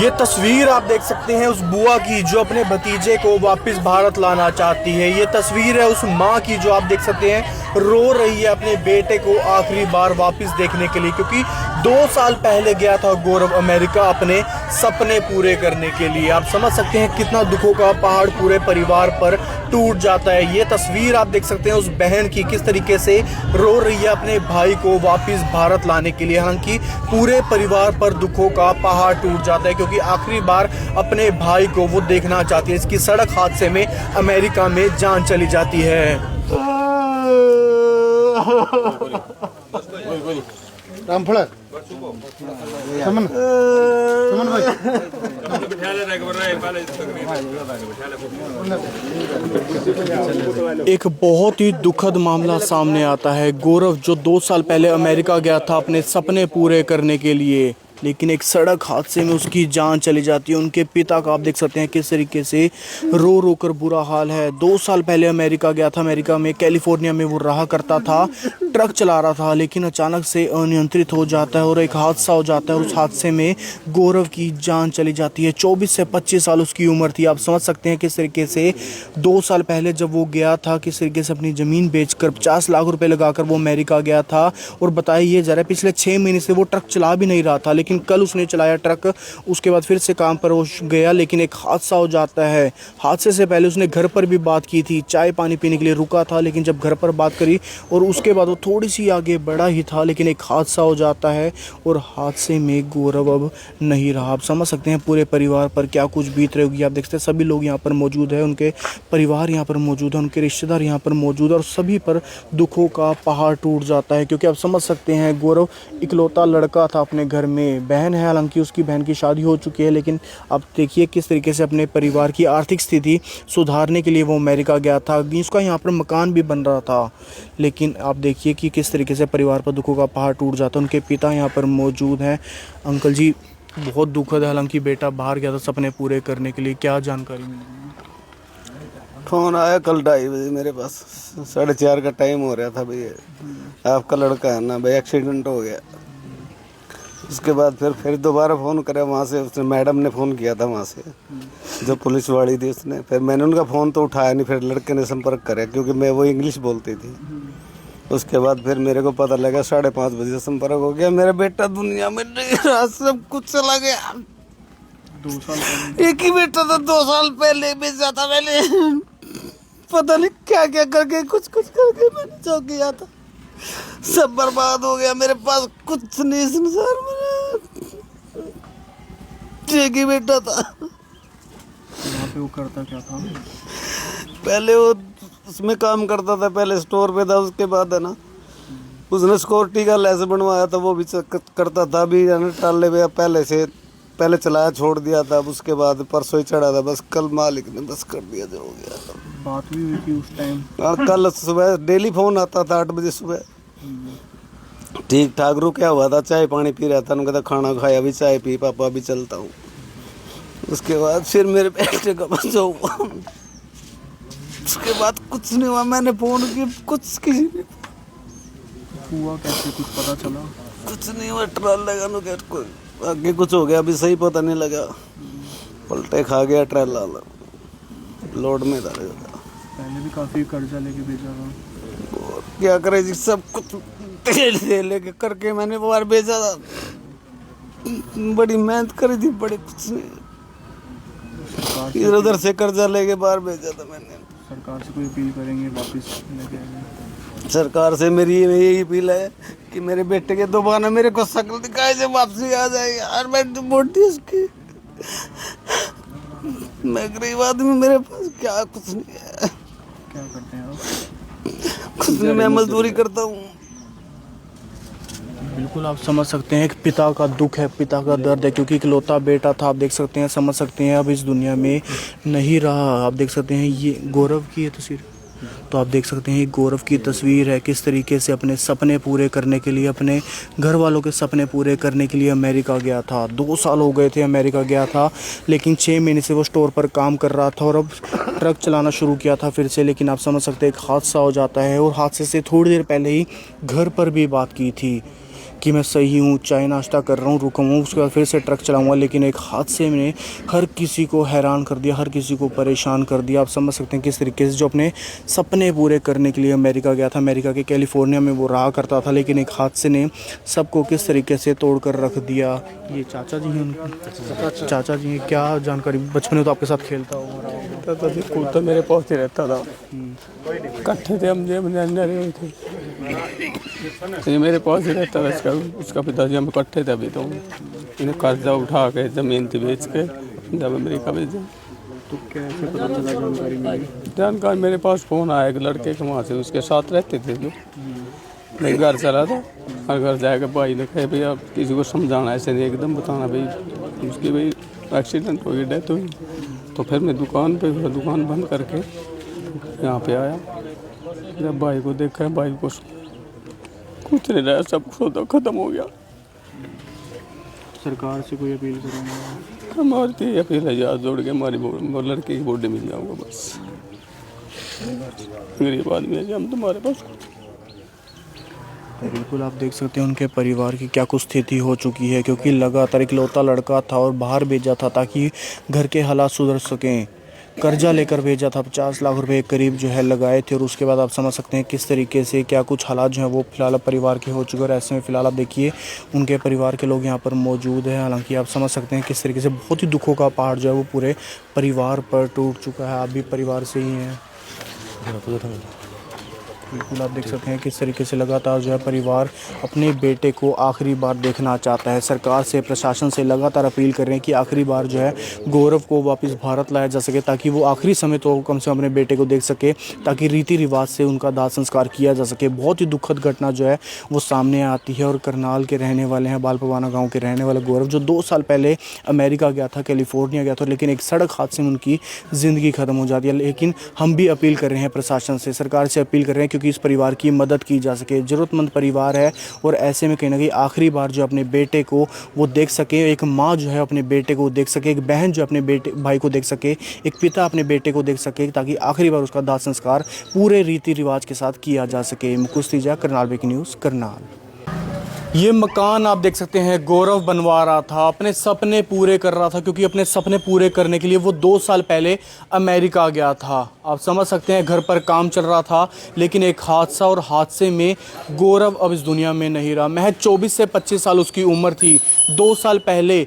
ये तस्वीर आप देख सकते हैं उस बुआ की जो अपने भतीजे को वापस भारत लाना चाहती है। ये तस्वीर है उस माँ की जो आप देख सकते हैं रो रही है अपने बेटे को आखिरी बार वापस देखने के लिए, क्योंकि 2 साल पहले गया था गौरव अमेरिका अपने सपने पूरे करने के लिए। आप समझ सकते हैं कितना दुखों का पहाड़ पूरे परिवार पर टूट जाता है। ये तस्वीर आप देख सकते हैं उस बहन की किस तरीके से रो रही है अपने भाई को वापस भारत लाने के लिए। हालांकि पूरे परिवार पर दुखों का पहाड़ टूट जाता है, क्योंकि आखिरी बार अपने भाई को वो देखना चाहती है। इसकी सड़क हादसे में अमेरिका में जान चली जाती है। रामफळ समन भाई एक बहुत ही दुखद मामला सामने आता है। गौरव जो 2 साल पहले अमेरिका गया था अपने सपने पूरे करने के लिए, लेकिन एक सड़क हादसे में उसकी जान चली जाती है। उनके पिता का आप देख सकते हैं किस तरीके से रो रो कर बुरा हाल है। 2 साल पहले अमेरिका गया था। अमेरिका में कैलिफोर्निया में वो रहा करता था, ट्रक चला रहा था, लेकिन अचानक से अनियंत्रित हो जाता है और एक हादसा हो जाता है। उस हादसे में गौरव की जान चली जाती है। 24 से 25 साल उसकी उम्र थी। आप समझ सकते हैं किस तरीके से 2 साल पहले जब वो गया था, किस तरीके से अपनी ज़मीन बेचकर 50 लाख रुपए लगाकर वो अमेरिका गया था। और बताइए ज़रा, पिछले 6 महीने से वो ट्रक चला भी नहीं रहा था, लेकिन कल उसने चलाया ट्रक। उसके बाद फिर से काम पर वो गया, लेकिन एक हादसा हो जाता है। हादसे से पहले उसने घर पर भी बात की थी, चाय पानी पीने के लिए रुका था, लेकिन जब घर पर बात करी और उसके बाद वो थोड़ी सी आगे बढ़ा ही था, लेकिन एक हादसा हो जाता है और हादसे में गौरव अब नहीं रहा। आप समझ सकते हैं पूरे परिवार पर क्या कुछ बीत रही होगी। आप देखते हैं सभी लोग यहाँ पर मौजूद है, उनके परिवार यहाँ पर मौजूद है, उनके रिश्तेदार यहाँ पर मौजूद है और सभी पर दुखों का पहाड़ टूट जाता है। क्योंकि आप समझ सकते हैं गौरव इकलौता लड़का था अपने घर में। बहन है, हालांकि उसकी बहन की शादी हो चुकी है, लेकिन आप देखिए किस तरीके से अपने परिवार की आर्थिक स्थिति सुधारने के लिए वो अमेरिका गया था। उसका यहाँ पर मकान भी बन रहा था, लेकिन आप देखिए कि किस तरीके से परिवार पर दुखों का पहाड़ टूट जाता है। उनके पिता यहाँ पर मौजूद हैं। अंकल जी, बहुत दुखद है, हालांकि बेटा बाहर गया था सपने पूरे करने के लिए, क्या जानकारी मिली? फोन आया कल 2:30 बजे मेरे पास, 4:30 का टाइम हो रहा था। भैया आपका लड़का है ना भाई, एक्सीडेंट हो गया। उसके बाद फिर दोबारा फ़ोन करा वहाँ से, उसने मैडम ने फ़ोन किया था वहाँ से, जो पुलिस वाली थी उसने। फिर मैंने उनका फ़ोन तो उठाया नहीं, फिर लड़के ने संपर्क करा क्योंकि मैं वो इंग्लिश बोलती थी। उसके बाद फिर मेरे को पता लगा 5:30 बजे संपर्क हो गया। मेरा बेटा दुनिया में नहीं रहा, सब कुछ चला गया। 2 साल पहले एक ही बेटा था, 2 साल पहले बेचा था मैंने। पता नहीं क्या क्या करके कुछ करके मैंने जो किया था सब बर्बाद हो गया। मेरे पास कुछ नहीं संसार में, एक ही बेटा था। वहाँ पे वो करता क्या था? पहले वो उसमें काम करता था, पहले स्टोर पे था। उसके बाद है ना उसने सिक्योरिटी का लाइसेंस बनवाया था, वो भी करता था। अभी टाले पे पहले चलाया छोड़ दिया था। उसके बाद परसों ही चढ़ा था, बस कल मालिक ने बस कर दिया जो हो गया था। बात भी हुई थी उस टाइम? हाँ, कल सुबह डेली फोन आता था 8 बजे सुबह, ठीक ठाक रुका हुआ था, चाय पानी पी रहा था। उन्होंने कहता खाना खाया, अभी चाय पी पापा, अभी चलता हूँ। उसके बाद फिर मेरे बेटे का बच्चा हुआ। उसके बाद कुछ नहीं हुआ। मैंने फोन किया, कुछ किसी ने हुआ कैसे, कुछ पता चला? कुछ नहीं हुआ। ट्रल लगा नो गेट को आगे कुछ हो गया, अभी सही पता नहीं लगा। पलटे खा गया ट्रल वाला, लोड में था। पहले भी काफी कर्जा लेके भेजा था। और क्या करे जी, सब कुछ दे लेके करके मैंने बाहर भेजा था। बड़ी मेहनत करी थी, बड़ी कुछ नहीं, इधर उधर से कर्जा लेके बाहर भेजा था मैंने। सरकार से कोई अपील करेंगे वापस लेके आएंगे? सरकार से मेरी यही अपील है कि मेरे बेटे के दोबारा मेरे को शक्ल दिखाए से वापसी आ जाए यार। मैं मोटी उसकी, मैं गरीब आदमी, मेरे पास क्या कुछ नहीं है। क्या करते हैं आप? कुछ नहीं, मैं मजदूरी करता हूँ। बिल्कुल आप समझ सकते हैं एक पिता का दुख है, पिता का दर्द है, क्योंकि इकलौता बेटा था। आप देख सकते हैं, समझ सकते हैं, अब इस दुनिया में नहीं रहा। आप देख सकते हैं ये गौरव की है तस्वीर, तो आप देख सकते हैं ये गौरव की तस्वीर है, किस तरीके से अपने सपने पूरे करने के लिए, अपने घर वालों के सपने पूरे करने के लिए अमेरिका गया था। 2 साल हो गए थे अमेरिका गया था, लेकिन 6 महीने से वो स्टोर पर काम कर रहा था और अब ट्रक चलाना शुरू किया था फिर से। लेकिन आप समझ सकते हैं एक हादसा हो जाता है और हादसे से थोड़ी देर पहले ही घर पर भी बात की थी। कि मैं सही हूँ, चाय नाश्ता कर रहा हूँ, रुका हूँ, उसके बाद फिर से ट्रक चलाऊँगा। लेकिन एक हादसे ने हर किसी को हैरान कर दिया, हर किसी को परेशान कर दिया। आप समझ सकते हैं किस तरीके से जो अपने सपने पूरे करने के लिए अमेरिका गया था, अमेरिका के कैलिफोर्निया में वो रहा करता था, लेकिन एक हादसे ने सबको किस तरीके से तोड़ कर रख दिया। ये चाचा जी हैं उनके, चाचा जी हैं, क्या जानकारी? बचपन में तो आपके साथ खेलता होगा। तो मेरे पास ही रहता था, इकट्ठे थे हम, रहे थे, ये मेरे पास ही रहता था। उसका पिताजी हम इकट्ठे थे। अभी तो इन्हें कर्जा उठा के ज़मीन थी बेच के जब अमेरिका भेजा। तो कैसे पता चला जानकारी मिली? जानकारी मेरे पास फ़ोन आया एक लड़के के, वहाँ से उसके साथ रहते थे जो। मैं घर चला था, हर घर जाकर भाई ने कहा भैया किसी को समझाना, ऐसे नहीं एकदम बताना भाई उसकी भाई एक्सीडेंट हो गई, डेथ हुई। तो फिर मैं दुकान बंद करके यहाँ पे आया। जब भाई को देखा, भाई को कुछ नहीं रहा, सब सौदा खत्म हो गया। सरकार से कोई अपील करेंगे? हमारी तो अपील है, याद जोड़ के हमारी लड़के की बॉडी मिल जाऊँगा बस। गरीब आदमी है हम, तुम्हारे पास बिल्कुल आप देख सकते हैं उनके परिवार की क्या कुछ स्थिति हो चुकी है, क्योंकि लगातार इकलौता लड़का था और बाहर भेजा था ताकि घर के हालात सुधर सकें। कर्जा लेकर भेजा था, 50 लाख रुपए करीब जो है लगाए थे। और उसके बाद आप समझ सकते हैं किस तरीके से क्या कुछ हालात जो हैं वो फिलहाल परिवार के हो चुके हैं। और ऐसे में फिलहाल आप देखिए उनके परिवार के लोग यहाँ पर मौजूद हैं। हालांकि आप समझ सकते हैं किस तरीके से बहुत ही दुखों का पहाड़ जो है वो पूरे परिवार पर टूट चुका है। आप भी परिवार से ही हैं, बिल्कुल आप देख सकते हैं किस तरीके से लगातार जो है परिवार अपने बेटे को आखिरी बार देखना चाहता है। सरकार से, प्रशासन से लगातार अपील कर रहे हैं कि आखिरी बार जो है गौरव को वापस भारत लाया जा सके, ताकि वो आखिरी समय तो कम से कम अपने बेटे को देख सके, ताकि रीति रिवाज से उनका दाह संस्कार किया जा सके। बहुत ही दुखद घटना जो है वो सामने आती है। और करनाल के रहने वाले हैं, बालपवाना गाँव के रहने वाले गौरव, जो 2 साल पहले अमेरिका गया था, कैलिफोर्निया गया था, लेकिन एक सड़क हादसे में उनकी ज़िंदगी ख़त्म हो जाती है। लेकिन हम भी अपील कर रहे हैं प्रशासन से, सरकार से अपील कर रहे हैं क्योंकि इस परिवार की मदद की जा सके। ज़रूरतमंद परिवार है और ऐसे में कहीं ना कहीं आखिरी बार जो अपने बेटे को वो देख सके, एक माँ जो है अपने बेटे को देख सके, एक बहन जो अपने बेटे भाई को देख सके, एक पिता अपने बेटे को देख सके, ताकि आखिरी बार उसका दाह संस्कार पूरे रीति रिवाज के साथ किया जा सके। मुकुश तीजा, करनाल ब्रेकिंग न्यूज़, करनाल। ये मकान आप देख सकते हैं गौरव बनवा रहा था, अपने सपने पूरे कर रहा था, क्योंकि अपने सपने पूरे करने के लिए वो 2 साल पहले अमेरिका गया था। आप समझ सकते हैं घर पर काम चल रहा था, लेकिन एक हादसा, और हादसे में गौरव अब इस दुनिया में नहीं रहा। महज 24 से 25 साल उसकी उम्र थी। 2 साल पहले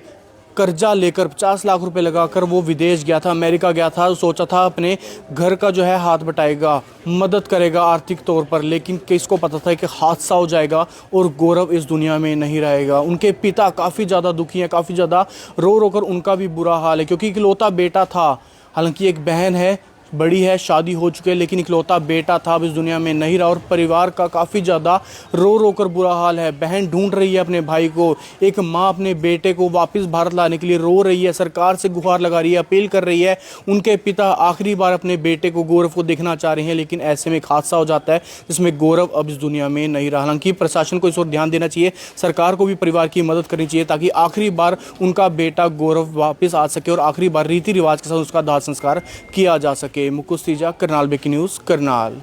कर्जा लेकर 50 लाख रुपए लगाकर वो विदेश गया था, अमेरिका गया था। सोचा था अपने घर का जो है हाथ बटाएगा, मदद करेगा आर्थिक तौर पर, लेकिन किसको पता था कि हादसा हो जाएगा और गौरव इस दुनिया में नहीं रहेगा। उनके पिता काफ़ी ज़्यादा दुखी हैं, काफ़ी ज़्यादा रो रो कर उनका भी बुरा हाल है, क्योंकि इकलौता बेटा था। हालांकि एक बहन है, बड़ी है, शादी हो चुकी है, लेकिन इकलौता बेटा था, अब इस दुनिया में नहीं रहा। और परिवार का काफ़ी ज़्यादा रो रो कर बुरा हाल है। बहन ढूंढ रही है अपने भाई को, एक माँ अपने बेटे को वापस भारत लाने के लिए रो रही है, सरकार से गुहार लगा रही है, अपील कर रही है। उनके पिता आखिरी बार अपने बेटे को, गौरव को देखना चाह रहे हैं, लेकिन ऐसे में एक हादसा हो जाता है जिसमें गौरव अब इस दुनिया में नहीं रहा। हालांकि प्रशासन को इस ओर ध्यान देना चाहिए, सरकार को भी परिवार की मदद करनी चाहिए, ताकि आखिरी बार उनका बेटा गौरव वापस आ सके और आखिरी बार रीति रिवाज के साथ उसका दाह संस्कार किया जा सके। मुकुश तीजा, करनाल ब्रेकिंग न्यूज़, करनाल।